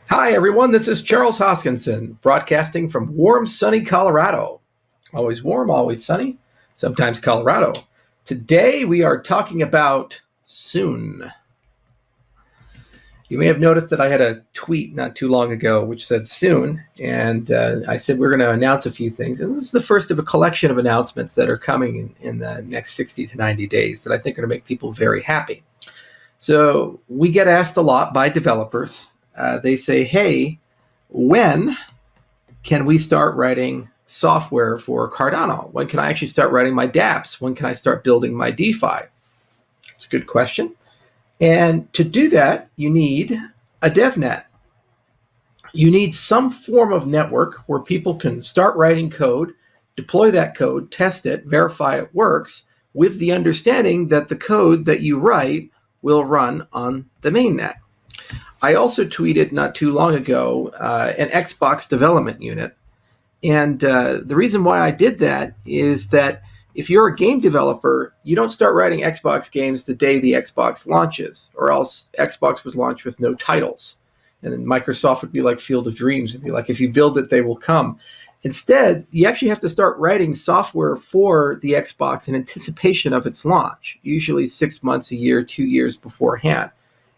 Hi, everyone. This is Charles Hoskinson, broadcasting from warm, sunny Colorado. Always warm, always sunny, sometimes Colorado. Today, we are talking about soon. You may have noticed that I had a tweet not too long ago which said soon, and I said we're going to announce a few things. And this is the first of a collection of announcements that are coming in the next 60 to 90 days that I think are going to make people very happy. So we get asked a lot by developers. They say, hey, when can we start writing software for Cardano? When can I actually start writing my dApps? When can I start building my DeFi? It's a good question. And to do that, you need a DevNet. You need some form of network where people can start writing code, deploy that code, test it, verify it works, with the understanding that the code that you write will run on the mainnet. I also tweeted not too long ago an Xbox development unit. And the reason why I did that is that if you're a game developer, you don't start writing Xbox games the day the Xbox launches, or else Xbox would launch with no titles. And then Microsoft would be like Field of Dreams. It'd be like, if you build it, they will come. Instead, you actually have to start writing software for the Xbox in anticipation of its launch, usually 6 months, a year, 2 years beforehand.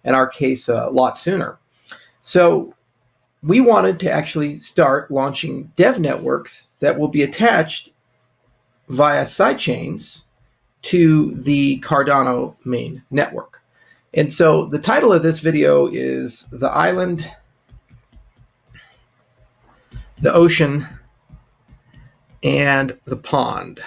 In our case, a lot sooner. So we wanted to actually start launching dev networks that will be attached via sidechains to the Cardano main network. And so the title of this video is The Island, the Ocean, and the Pond.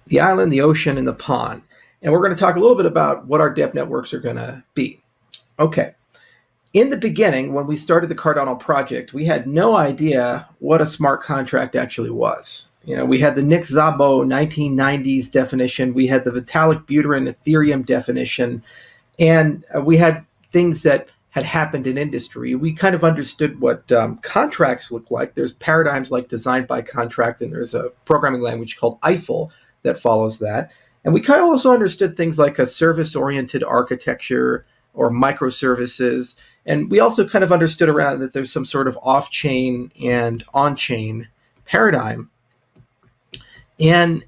The island, the ocean, and the pond. And we're going to talk a little bit about what our dev networks are going to be. Okay. In the beginning, when we started the Cardano project, we had no idea what a smart contract actually was. You know, we had the Nick Szabo 1990s definition. We had the Vitalik Buterin Ethereum definition. And we had things that had happened in industry. We kind of understood what contracts look like. There's paradigms like design by contract, and there's a programming language called Eiffel that follows that. And we kind of also understood things like a service-oriented architecture or microservices. And we also kind of understood around that there's some sort of off-chain and on-chain paradigm. And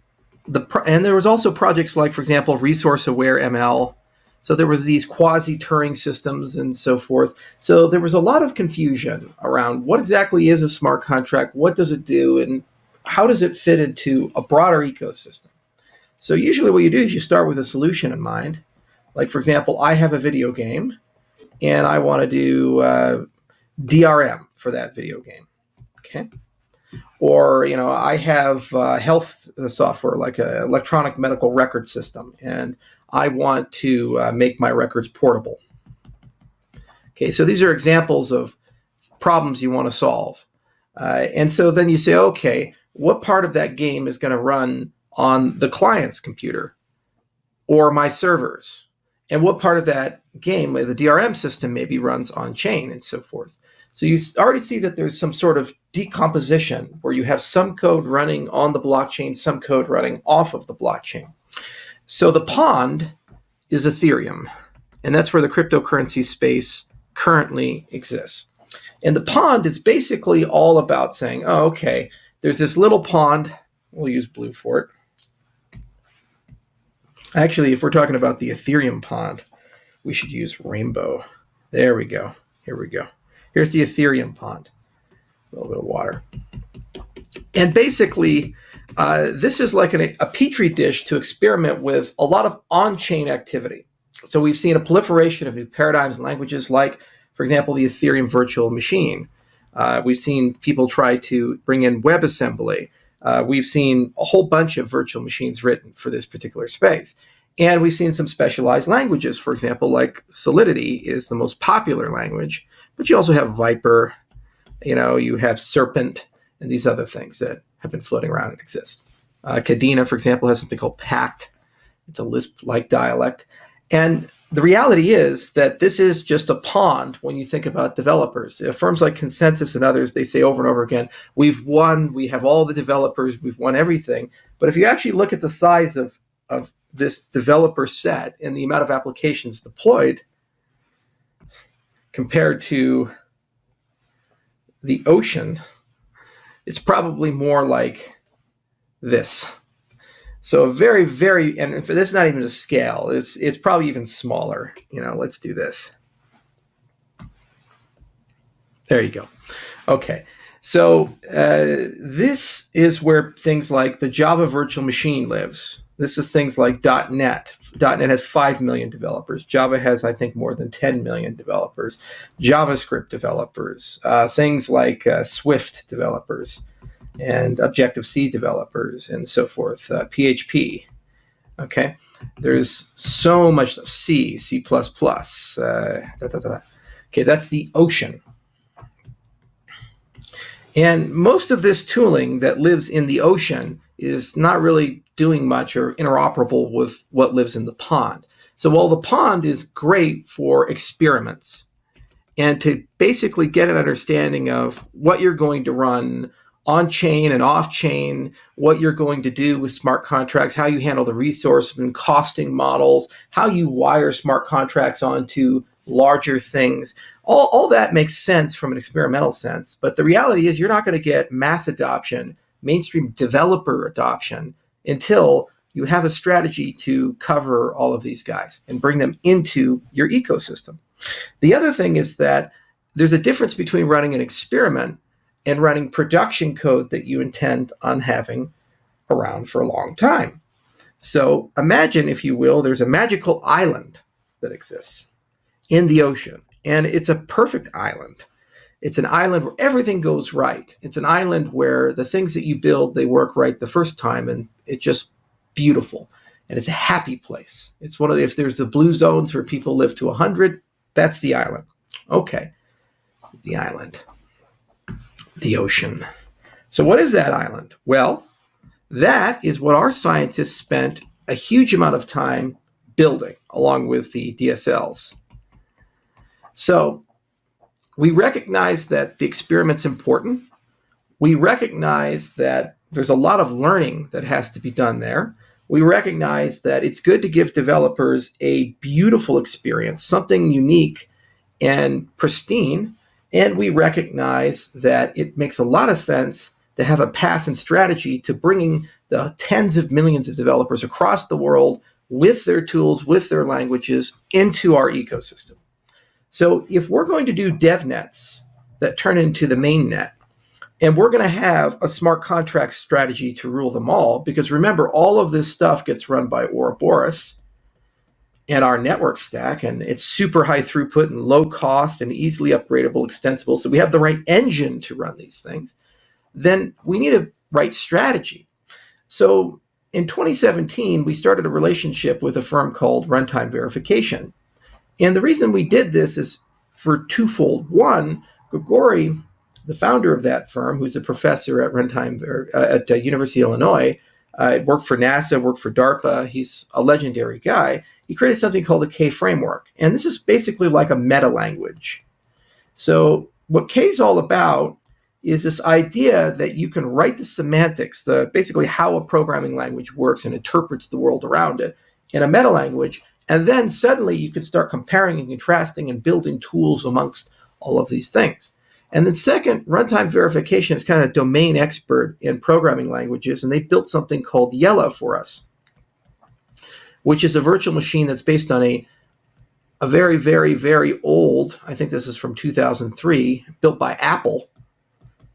there was also projects like, for example, resource-aware ML. So there was these quasi-Turing systems and so forth. So there was a lot of confusion around what exactly is a smart contract, what does it do, and how does it fit into a broader ecosystem. So usually what you do is you start with a solution in mind. Like, for example, I have a video game, and I want to do DRM for that video game, okay? Or, you know, I have health software, like an electronic medical record system, and I want to make my records portable. Okay, so these are examples of problems you want to solve. And so then you say, okay, what part of that game is going to run on the client's computer or my servers? And what part of that game, the DRM system, maybe runs on chain and so forth. So you already see that there's some sort of decomposition where you have some code running on the blockchain, some code running off of the blockchain. So the pond is Ethereum, and that's where the cryptocurrency space currently exists. And the pond is basically all about saying, oh, okay, there's this little pond. We'll use blue for it. Actually, if we're talking about the Ethereum pond, we should use rainbow. There we go. Here we go. Here's the Ethereum pond. A little bit of water. And basically, this is like a petri dish to experiment with a lot of on-chain activity. So we've seen a proliferation of new paradigms and languages like, for example, the Ethereum virtual machine. We've seen people try to bring in WebAssembly. We've seen a whole bunch of virtual machines written for this particular space. And we've seen some specialized languages, for example, like Solidity is the most popular language, but you also have Viper, you have Serpent, and these other things that have been floating around and exist. Cadena, for example, has something called Pact. It's a Lisp-like dialect. And the reality is that this is just a pond when you think about developers. Firms like Consensus and others, they say over and over again, we've won, we have all the developers, we've won everything. But if you actually look at the size of this developer set and the amount of applications deployed, compared to the ocean, it's probably more like this. So a very, very, and for this is not even a scale, it's probably even smaller. Let's do this. There you go. Okay. So this is where things like the Java virtual machine lives. This is things like .NET. .NET has 5 million developers. Java has, I think, more than 10 million developers. JavaScript developers. Things like Swift developers and Objective-C developers and so forth. PHP. Okay. There's so much stuff. C, C++. Okay, that's the ocean. And most of this tooling that lives in the ocean is not really doing much or interoperable with what lives in the pond. So while the pond is great for experiments and to basically get an understanding of what you're going to run on-chain and off-chain, what you're going to do with smart contracts, how you handle the resource and costing models, how you wire smart contracts onto larger things, all that makes sense from an experimental sense. But the reality is you're not going to get mass adoption, mainstream developer adoption, until you have a strategy to cover all of these guys and bring them into your ecosystem. The other thing is that there's a difference between running an experiment and running production code that you intend on having around for a long time. So imagine, if you will, there's a magical island that exists in the ocean, and it's a perfect island. It's an island where everything goes right. It's an island where the things that you build, they work right the first time, and it's just beautiful. And it's a happy place. It's one of if there's the blue zones where people live to 100, that's the island. Okay, the island, the ocean. So what is that island? Well, that is what our scientists spent a huge amount of time building, along with the DSLs. So we recognize that the experiment's important. We recognize that there's a lot of learning that has to be done there. We recognize that it's good to give developers a beautiful experience, something unique and pristine. And we recognize that it makes a lot of sense to have a path and strategy to bringing the tens of millions of developers across the world with their tools, with their languages, into our ecosystem. So if we're going to do dev nets that turn into the main net, and we're going to have a smart contract strategy to rule them all, because remember, all of this stuff gets run by Ouroboros and our network stack, and it's super high throughput and low cost and easily upgradable, extensible. So we have the right engine to run these things. Then we need a right strategy. So in 2017, we started a relationship with a firm called Runtime Verification. And the reason we did this is for twofold. One, Grigori, the founder of that firm, who's a professor at at University of Illinois, worked for NASA, worked for DARPA. He's a legendary guy. He created something called the K framework. And this is basically like a meta language. So what K is all about is this idea that you can write the semantics, basically how a programming language works and interprets the world around it in a meta language. And then suddenly you can start comparing and contrasting and building tools amongst all of these things. And then second, Runtime Verification is kind of a domain expert in programming languages, and they built something called Yella for us, which is a virtual machine that's based on a very, very, very old, I think this is from 2003, built by Apple,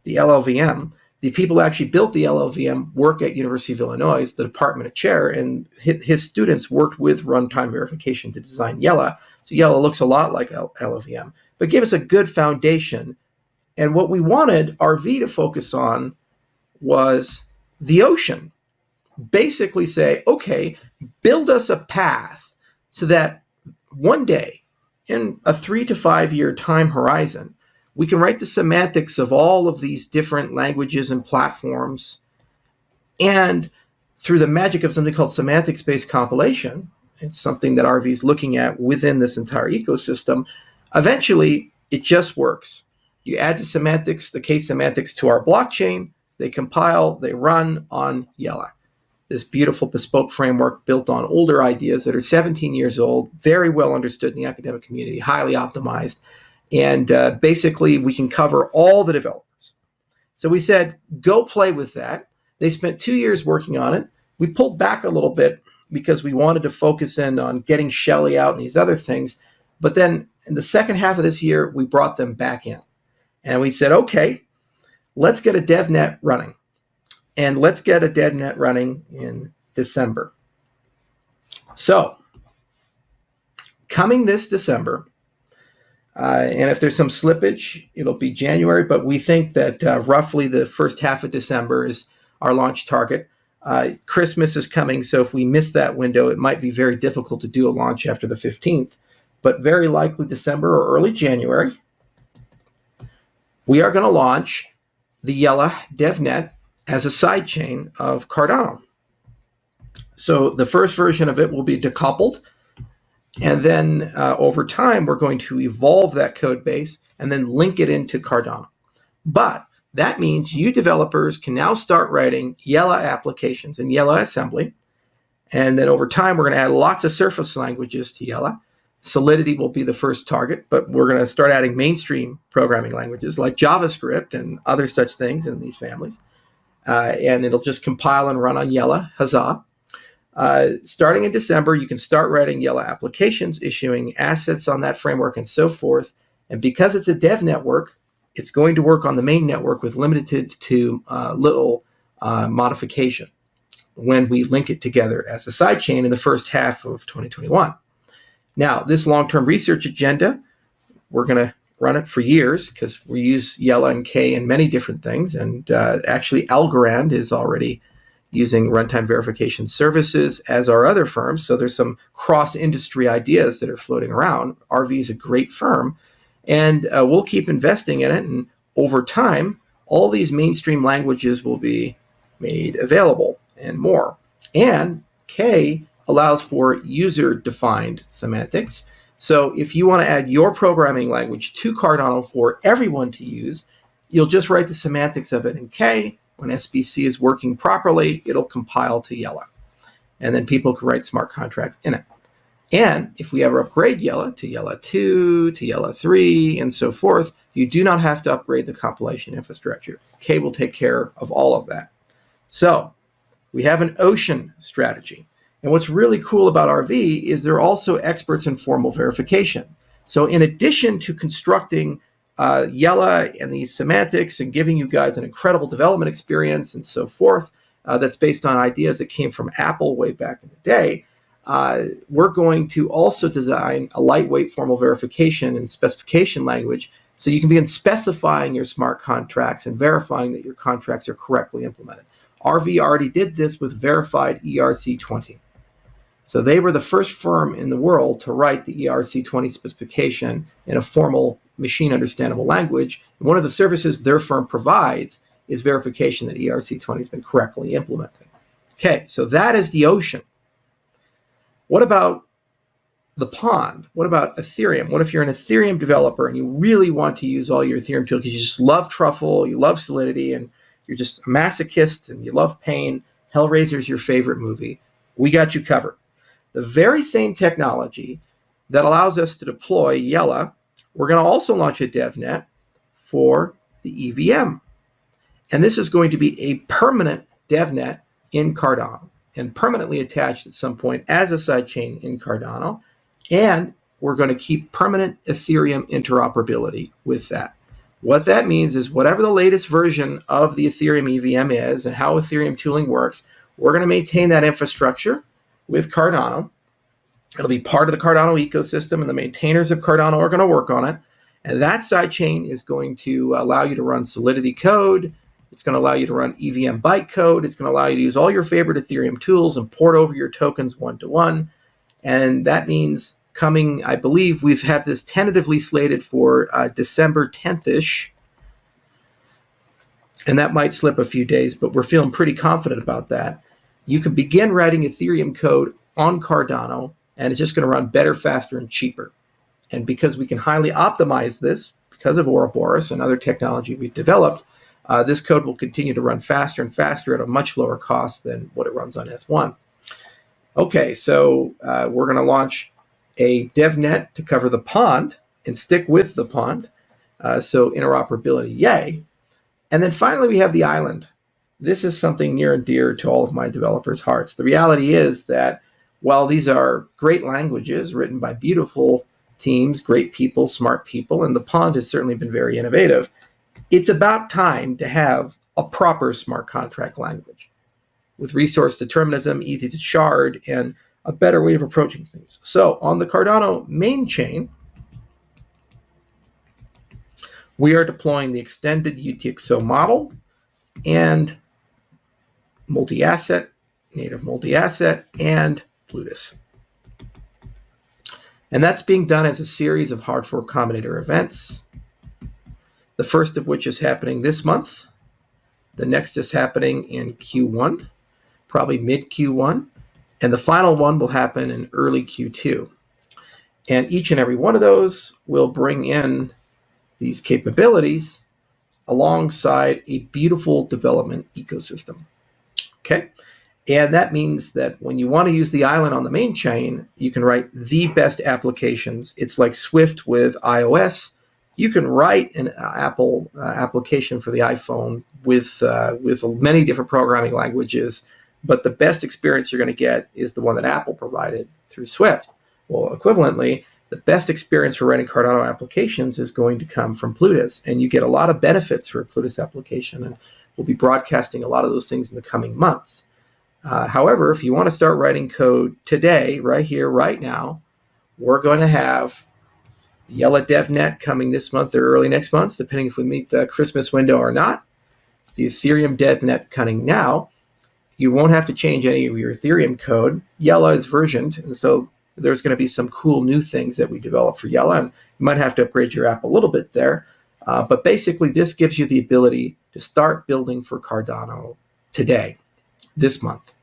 the LLVM. The people who actually built the LLVM work at University of Illinois, the department chair, and his students worked with Runtime Verification to design Yella. So Yella looks a lot like LLVM, but gave us a good foundation. And what we wanted RV to focus on was the ocean. Basically say, okay, build us a path so that one day, in a 3 to 5 year time horizon, we can write the semantics of all of these different languages and platforms. And through the magic of something called semantics-based compilation, it's something that RV is looking at within this entire ecosystem, eventually it just works. You add the semantics, the case semantics to our blockchain, they compile, they run on Yella. This beautiful bespoke framework built on older ideas that are 17 years old, very well understood in the academic community, highly optimized. And basically, we can cover all the developers. So we said, go play with that. They spent 2 years working on it. We pulled back a little bit because we wanted to focus in on getting Shelley out and these other things. But then in the second half of this year, we brought them back in. And we said, okay, let's get a DevNet running. And let's get a DevNet running in December. So, coming this December, and if there's some slippage, it'll be January, but we think that roughly the first half of December is our launch target. Christmas is coming, so if we miss that window, it might be very difficult to do a launch after the 15th, but very likely December or early January. We are going to launch the Yella DevNet as a sidechain of Cardano. So the first version of it will be decoupled, and then over time, we're going to evolve that code base and then link it into Cardano. But that means you developers can now start writing Yella applications in Yella assembly. And then over time, we're going to add lots of surface languages to Yella. Solidity will be the first target, but we're going to start adding mainstream programming languages like JavaScript and other such things in these families. And it'll just compile and run on Yella, huzzah. Starting in December, you can start writing Yella applications, issuing assets on that framework and so forth. And because it's a dev network, it's going to work on the main network with limited to little modification when we link it together as a sidechain in the first half of 2021. Now, this long-term research agenda, we're going to run it for years because we use Yella and K in many different things. And actually, Algorand is already using runtime verification services, as are other firms. So there's some cross-industry ideas that are floating around. RV is a great firm, and we'll keep investing in it. And over time, all these mainstream languages will be made available and more. And K allows for user-defined semantics. So if you want to add your programming language to Cardano for everyone to use, you'll just write the semantics of it in K. When SBC is working properly, it'll compile to Yella. And then people can write smart contracts in it. And if we ever upgrade Yella to Yella 2, to Yella 3, and so forth, you do not have to upgrade the compilation infrastructure. K will take care of all of that. So we have an ocean strategy. And what's really cool about RV is they're also experts in formal verification. So in addition to constructing Yella and these semantics and giving you guys an incredible development experience and so forth, that's based on ideas that came from Apple way back in the day, we're going to also design a lightweight formal verification and specification language so you can begin specifying your smart contracts and verifying that your contracts are correctly implemented. RV already did this with verified ERC20. So they were the first firm in the world to write the ERC20 specification in a formal machine understandable language. And one of the services their firm provides is verification that ERC20 has been correctly implemented. Okay, so that is the ocean. What about the pond? What about Ethereum? What if you're an Ethereum developer and you really want to use all your Ethereum tools because you just love Truffle, you love Solidity, and you're just a masochist and you love pain? Hellraiser's your favorite movie. We got you covered. The very same technology that allows us to deploy Yella, we're going to also launch a DevNet for the EVM. And this is going to be a permanent DevNet in Cardano and permanently attached at some point as a sidechain in Cardano. And we're going to keep permanent Ethereum interoperability with that. What that means is whatever the latest version of the Ethereum EVM is and how Ethereum tooling works, we're going to maintain that infrastructure with Cardano. It'll be part of the Cardano ecosystem, and the maintainers of Cardano are going to work on it. And that sidechain is going to allow you to run Solidity code. It's going to allow you to run EVM bytecode. It's going to allow you to use all your favorite Ethereum tools and port over your tokens one-to-one. And that means coming, I believe we've had this tentatively slated for December 10th-ish. And that might slip a few days, but we're feeling pretty confident about that. You can begin writing Ethereum code on Cardano, and it's just going to run better, faster, and cheaper. And because we can highly optimize this, because of Ouroboros and other technology we've developed, this code will continue to run faster and faster at a much lower cost than what it runs on F1. Okay, so we're going to launch a DevNet to cover the pond, and stick with the pond. So interoperability, yay. And then finally, we have the island. This is something near and dear to all of my developers' hearts. The reality is that while these are great languages written by beautiful teams, great people, smart people, and the pond has certainly been very innovative, it's about time to have a proper smart contract language with resource determinism, easy to shard, and a better way of approaching things. So on the Cardano main chain, we are deploying the extended UTXO model and multi-asset, native multi-asset, and Plutus. And that's being done as a series of hard fork combinator events, the first of which is happening this month. The next is happening in Q1, probably mid Q1, and the final one will happen in early Q2. And each and every one of those will bring in these capabilities alongside a beautiful development ecosystem. Okay? And that means that when you want to use the island on the main chain, you can write the best applications. It's like Swift with iOS. You can write an Apple application for the iPhone with many different programming languages, but the best experience you're going to get is the one that Apple provided through Swift. Well, equivalently, the best experience for writing Cardano applications is going to come from Plutus, and you get a lot of benefits for a Plutus application, and we'll be broadcasting a lot of those things in the coming months. However, if you want to start writing code today, right here, right now, we're going to have Yella DevNet coming this month or early next month, depending if we meet the Christmas window or not. The Ethereum DevNet coming now. You won't have to change any of your Ethereum code. Yella is versioned, and so there's going to be some cool new things that we develop for Yella, and you might have to upgrade your app a little bit there. But basically, this gives you the ability to start building for Cardano today, this month.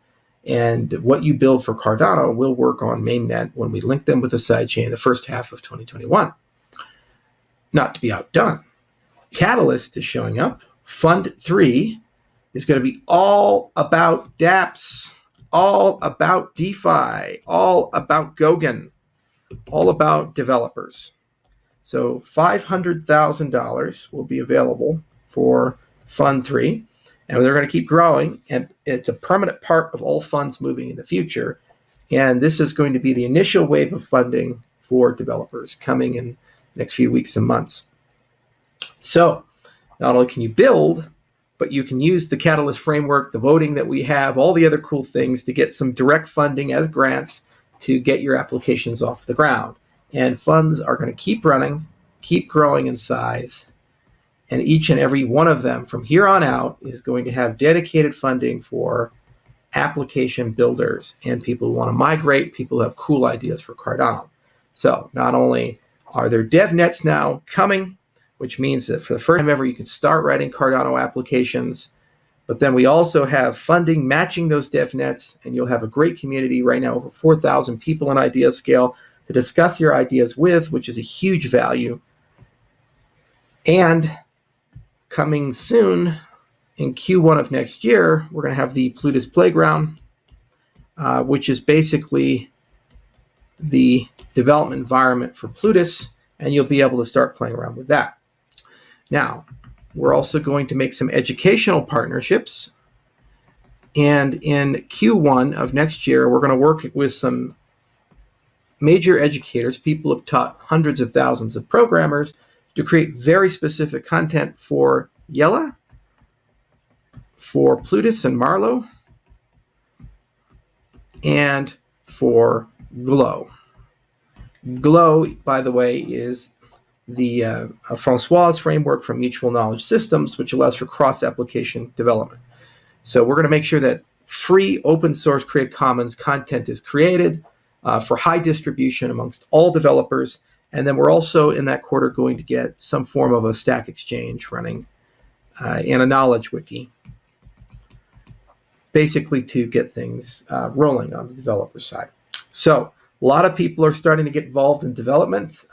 And what you build for Cardano will work on mainnet when we link them with the sidechain the first half of 2021. Not to be outdone, Catalyst is showing up. Fund 3 is going to be all about dApps, all about DeFi, all about Goguen, all about developers. So $500,000 will be available for Fund 3. And they're going to keep growing, and it's a permanent part of all funds moving in the future. And this is going to be the initial wave of funding for developers coming in the next few weeks and months. So not only can you build, but you can use the Catalyst framework, the voting that we have, all the other cool things to get some direct funding as grants to get your applications off the ground. And funds are going to keep running, keep growing in size. And each and every one of them from here on out is going to have dedicated funding for application builders and people who want to migrate, people who have cool ideas for Cardano. So not only are there DevNets now coming, which means that for the first time ever you can start writing Cardano applications, but then we also have funding matching those DevNets, and you'll have a great community right now, over 4,000 people on IdeaScale to discuss your ideas with, which is a huge value. And coming soon, in Q1 of next year, we're going to have the Plutus Playground, which is basically the development environment for Plutus, and you'll be able to start playing around with that. Now, we're also going to make some educational partnerships, and in Q1 of next year, we're going to work with some major educators, people who have taught hundreds of thousands of programmers, to create very specific content for Yella, for Plutus and Marlowe, and for Glow. Glow, by the way, is the Francois framework for mutual knowledge systems, which allows for cross-application development. So we're going to make sure that free open source Creative Commons content is created for high distribution amongst all developers. And then we're also in that quarter going to get some form of a Stack Exchange running and a knowledge wiki, basically to get things rolling on the developer side. So a lot of people are starting to get involved in development.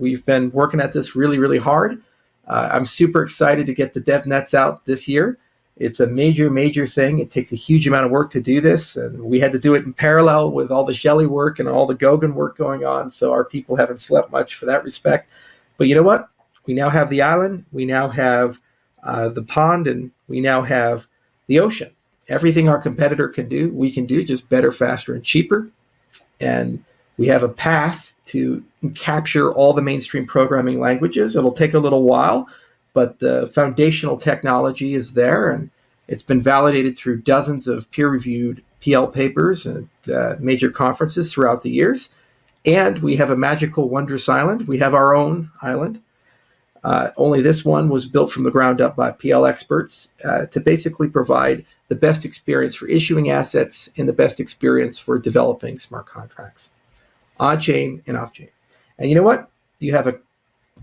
We've been working at this really, really hard. I'm super excited to get the DevNets out this year. It's a major, major thing. It takes a huge amount of work to do this, and we had to do it in parallel with all the Shelley work and all the Goguen work going on, so our people haven't slept much for that respect. But you know what? We now have the island, we now have the pond, and we now have the ocean. Everything our competitor can do, we can do, just better, faster, and cheaper. And we have a path to capture all the mainstream programming languages. It'll take a little while, but the foundational technology is there, and it's been validated through dozens of peer-reviewed PL papers at major conferences throughout the years. And we have a magical, wondrous island. We have our own island. Only this one was built from the ground up by PL experts to basically provide the best experience for issuing assets and the best experience for developing smart contracts, on-chain and off-chain. And you know what? You have a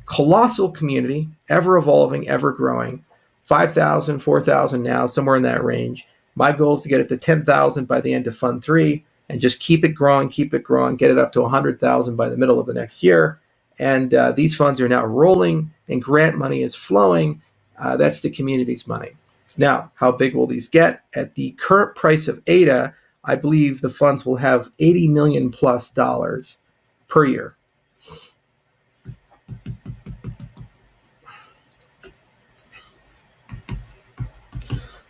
colossal community, ever evolving, ever growing, 5,000, 4,000 now, somewhere in that range. My goal is to get it to 10,000 by the end of Fund 3 and just keep it growing, get it up to 100,000 by the middle of the next year. And these funds are now rolling and grant money is flowing. That's the community's money. Now, how big will these get? At the current price of ADA, I believe the funds will have $80 million plus per year.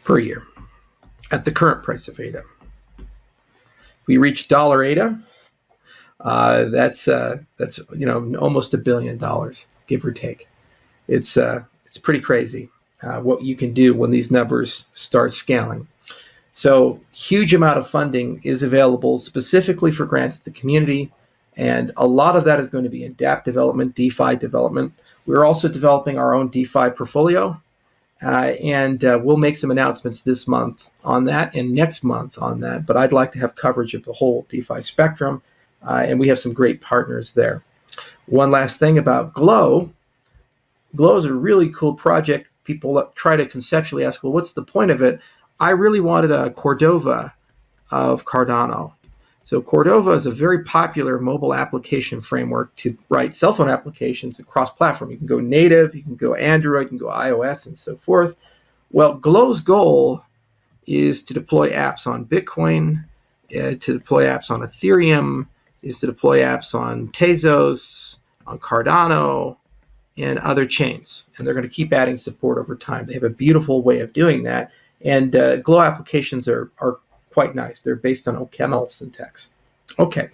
Per year, at the current price of ADA. We reach dollar ADA. That's almost $1 billion, give or take. It's pretty crazy what you can do when these numbers start scaling. So huge amount of funding is available specifically for grants to the community, and a lot of that is going to be in dApp development, DeFi development. We're also developing our own DeFi portfolio, and we'll make some announcements this month on that and next month on that, but I'd like to have coverage of the whole DeFi spectrum, and we have some great partners there. One last thing about Glow. Glow is a really cool project. People try to conceptually ask, well, what's the point of it? I really wanted a Cordova of Cardano. So Cordova is a very popular mobile application framework to write cell phone applications across platform. You can go native, you can go Android, you can go iOS, and so forth. Well, Glow's goal is to deploy apps on Bitcoin, to deploy apps on Ethereum, is to deploy apps on Tezos, on Cardano, and other chains. And they're going to keep adding support over time. They have a beautiful way of doing that. And Glow applications are quite nice. They're based on OCaml syntax. Okay.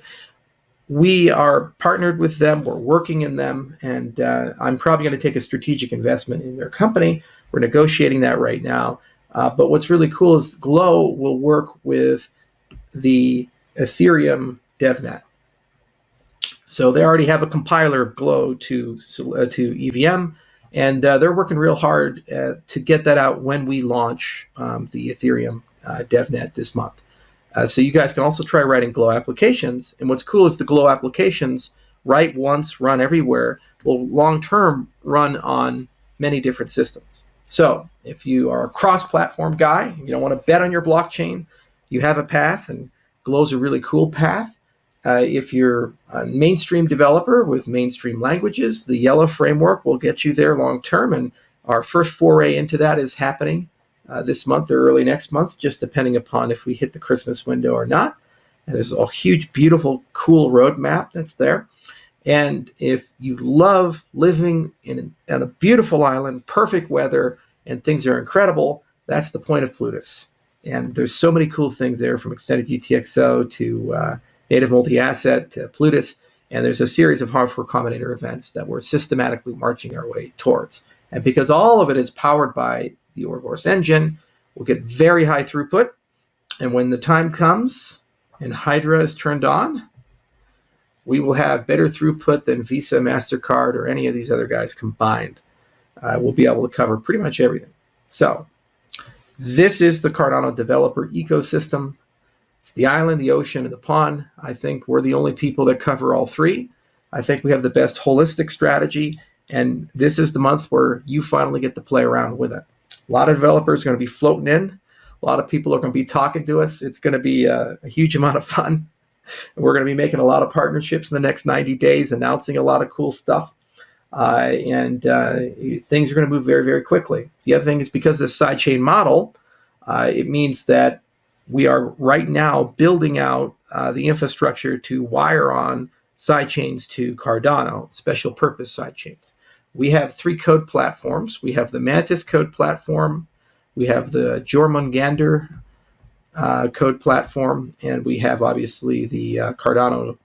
We are partnered with them. We're working in them. And I'm probably going to take a strategic investment in their company. We're negotiating that right now. But what's really cool is Glow will work with the Ethereum DevNet. So they already have a compiler of Glow to EVM, and they're working real hard to get that out when we launch the Ethereum DevNet this month. So you guys can also try writing Glow applications. And what's cool is the Glow applications, write once, run everywhere, will long-term run on many different systems. So if you are a cross-platform guy, you don't want to bet on your blockchain, you have a path, and Glow's a really cool path. If you're a mainstream developer with mainstream languages, the Yellow framework will get you there long-term, and our first foray into that is happening this month or early next month, just depending upon if we hit the Christmas window or not. And there's a huge, beautiful, cool roadmap that's there. And if you love living on a beautiful island, perfect weather, and things are incredible, that's the point of Plutus. And there's so many cool things there, from extended UTXO to native multi-asset to Plutus. And there's a series of hardware combinator events that we're systematically marching our way towards. And because all of it is powered by the Ouroboros engine, we'll get very high throughput. And when the time comes and Hydra is turned on, we will have better throughput than Visa, MasterCard, or any of these other guys combined. We'll be able to cover pretty much everything. So this is the Cardano developer ecosystem. It's the island, the ocean, and the pond. I think we're the only people that cover all three. I think we have the best holistic strategy, and this is the month where you finally get to play around with it. A lot of developers are going to be floating in. A lot of people are going to be talking to us. It's going to be a huge amount of fun. We're going to be making a lot of partnerships in the next 90 days, announcing a lot of cool stuff. And things are going to move very, very quickly. The other thing is, because of this sidechain model, it means that we are right now building out the infrastructure to wire on sidechains to Cardano, special purpose sidechains. We have 3 code platforms. We have the Mantis code platform, we have the Jormungandr code platform, and we have obviously the Cardano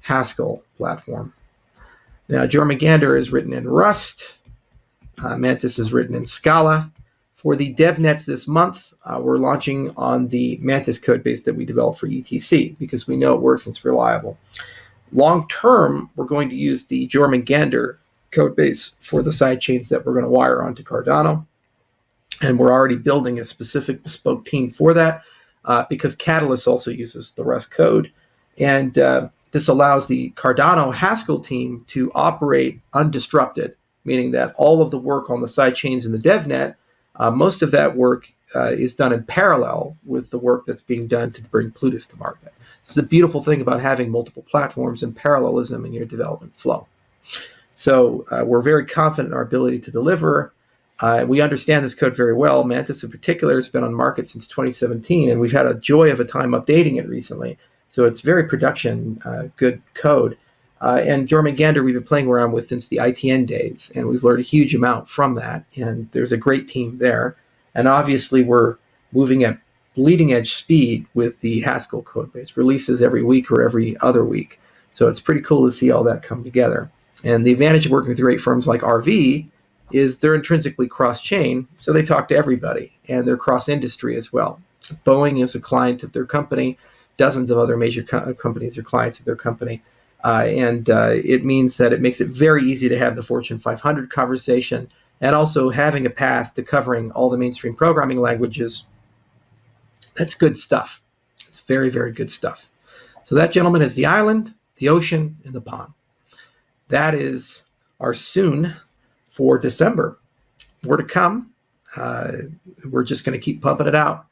Haskell platform. Now, Jormungandr is written in Rust. Mantis is written in Scala. For the DevNets this month, we're launching on the Mantis code base that we developed for ETC because we know it works and it's reliable. Long term, we're going to use the Jormungandr code base for the side chains that we're going to wire onto Cardano. And we're already building a specific bespoke team for that because Catalyst also uses the Rust code. And this allows the Cardano Haskell team to operate undisrupted, meaning that all of the work on the side chains in the DevNet, most of that work is done in parallel with the work that's being done to bring Plutus to market. This is the beautiful thing about having multiple platforms and parallelism in your development flow. So we're very confident in our ability to deliver. We understand this code very well. Mantis in particular has been on market since 2017, and we've had a joy of a time updating it recently. So it's very production, good code. And Jormungandr we've been playing around with since the ITN days, and we've learned a huge amount from that, and there's a great team there. And obviously we're moving at bleeding edge speed with the Haskell code base, releases every week or every other week. So it's pretty cool to see all that come together. And the advantage of working with great firms like RV is they're intrinsically cross-chain, so they talk to everybody, and they're cross-industry as well. Boeing is a client of their company. Dozens of other major companies are clients of their company. And it means that it makes it very easy to have the Fortune 500 conversation, and also having a path to covering all the mainstream programming languages. That's good stuff. It's very, very good stuff. So that, gentlemen, is the island, the ocean, and the pond. That is our soon for December. More to come. We're just going to keep pumping it out.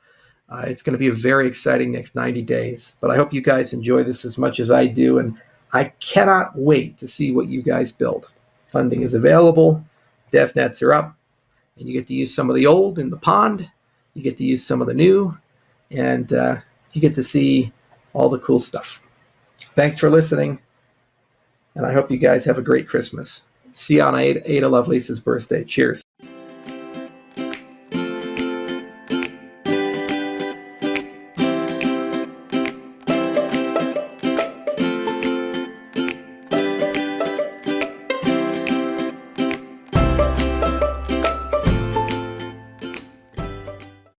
It's going to be a very exciting next 90 days. But I hope you guys enjoy this as much as I do. And I cannot wait to see what you guys build. Funding is available. DevNets are up. And you get to use some of the old in the pond. You get to use some of the new. And you get to see all the cool stuff. Thanks for listening. And I hope you guys have a great Christmas. See you on Ada Lovelace's birthday. Cheers.